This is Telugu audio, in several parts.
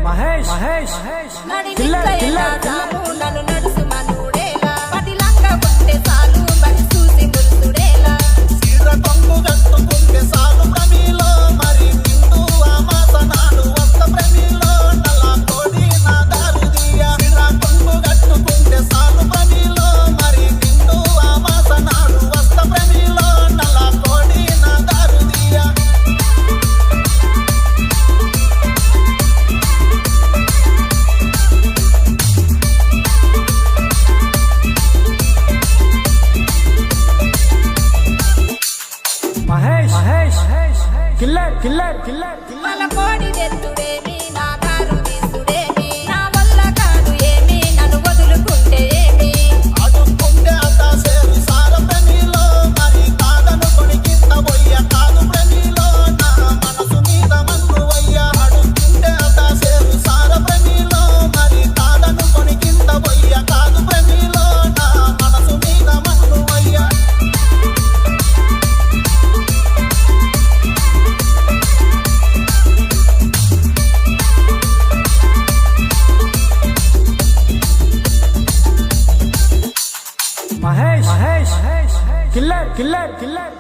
మహేష్ కిల్లర్ కిల్లర్ నన్ను నడుసు మనుడేలా పదిలంగా ఉంటే చాలు మరి చూసి మురుసుడేలా సీర కొంగు కట్టుకుంటే చాలు ప్రమిలో మరి నిండు ఆమాసనాలు వస్త ప్రమిలో నల్ల కోడి నా దారుదియ సీర కొంగు కట్టుకుంటే చాలు ప్రమిలో మరి నిండు ఆమాసనాలు వస్త ప్రమిలో నల్ల కోడి నా దారుదియ మహేష్ కిల్లర్ కిల్లర్ కిల్లర్ మన కోడి దెత్తుడేమి నా దారు తీసుడేమి నా వల్ల కాదు ఏమి నన్ను వదులుకుంటే ఏమి అడుక్కుంటే అతాసేరు సార ప్రమిలో మరి కాదను కొనికింత పోయ్య కాదు ప్రమిలో నా మనసు మీద మన్ను వయ్య అడుక్కుంటే అతాసేరు సార ప్రమిలో మరి కాదను కొనికింత పోయ్య కాదు ప్రమిలో నా మనసు మీద మన్ను వయ్య మహేష్ కిల్లర్ కిల్లర్ కిల్లర్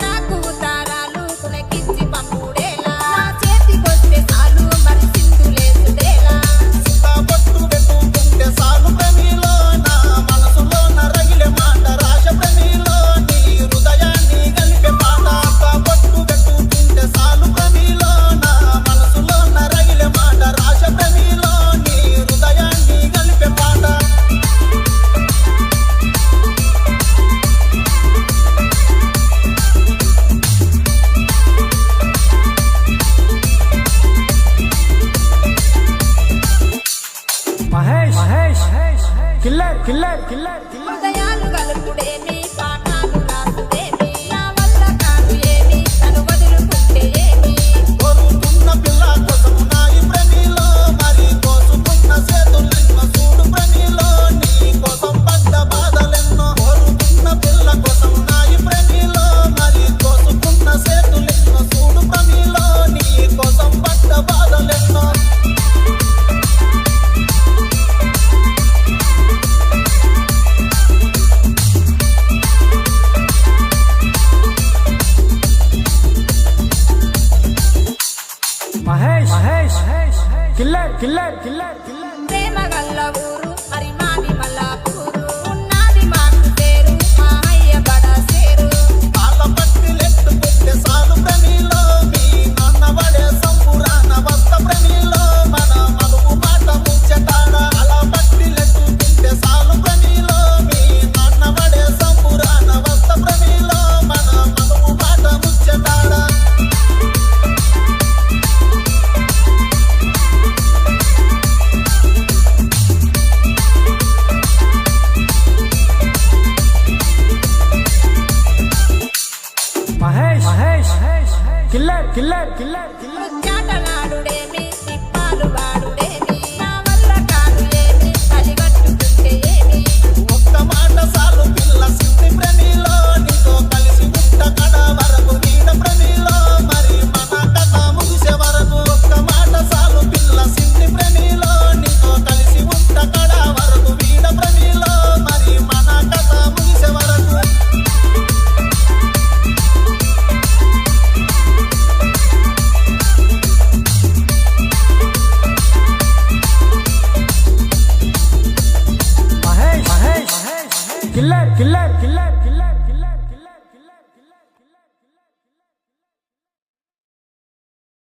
నాకు తారాలు కులకించి పంపుడేలా నా చేతికొస్తే చాలు మరి సింధులేసుడేలా బొట్టు పెట్టుకుంటే సాలు ప్రమిలో నా మనసులో నరగిలే మాట రాశ ప్రమిలో నీ హృదయాన్ని కలిపే పాట బొట్టు పెట్టుకుంటే సాలు ప్రమిలో నా మనసులో నరగిలే మాట రాశ ప్రమిలో నీ హృదయాన్ని కలిపే పాట మహేష్ కిల్లర్ కిల్లర్ కిల్లర్ హృదయాలు గలుపుడేమి పాఠాలు రాసుడేమి నా వల్ల కాదు ఏమి తను వదులుకుంటే ఏమి కోరుకున్న పిల్ల కోసం నాయి ప్రమిలో మరి కోసుకున్న చేతులెన్నో చూడు ప్రమిలో నీ కోసం పడ్డ బాధలెన్నో కోరుకున్న పిల్ల కోసం నాయి ప్రమిలో మరి కోసుకున్న చేతులెన్నో చూడు ప్రమిలో నీ కోసం పడ్డ బాధలెన్నో మహేష్ కిల్లర్ కిల్లర్ కిల్లర్ ప్రేమ గల్ల ఊరు మరి మాది మల్లాపూరు ఉన్నది మాకు పేరు మా అయ్య బడా సేరు పాల పట్టిలెట్టుకుంటే సాలు ప్రమిలో మీ నాన్న వడే సంపురాన వస్త ప్రమిలో మన మలుపు మాట ముచ్చటాడ అలా పట్టిలెట్టుకుంటే సాలు ప్రమిలో మీ నాన్న వడే సంపురాన వస్త ప్రమిలో మన మలుపు మాట ముచ్చటాడ మహేష్ కిల్లర్ కిల్లర్ కిల్లర్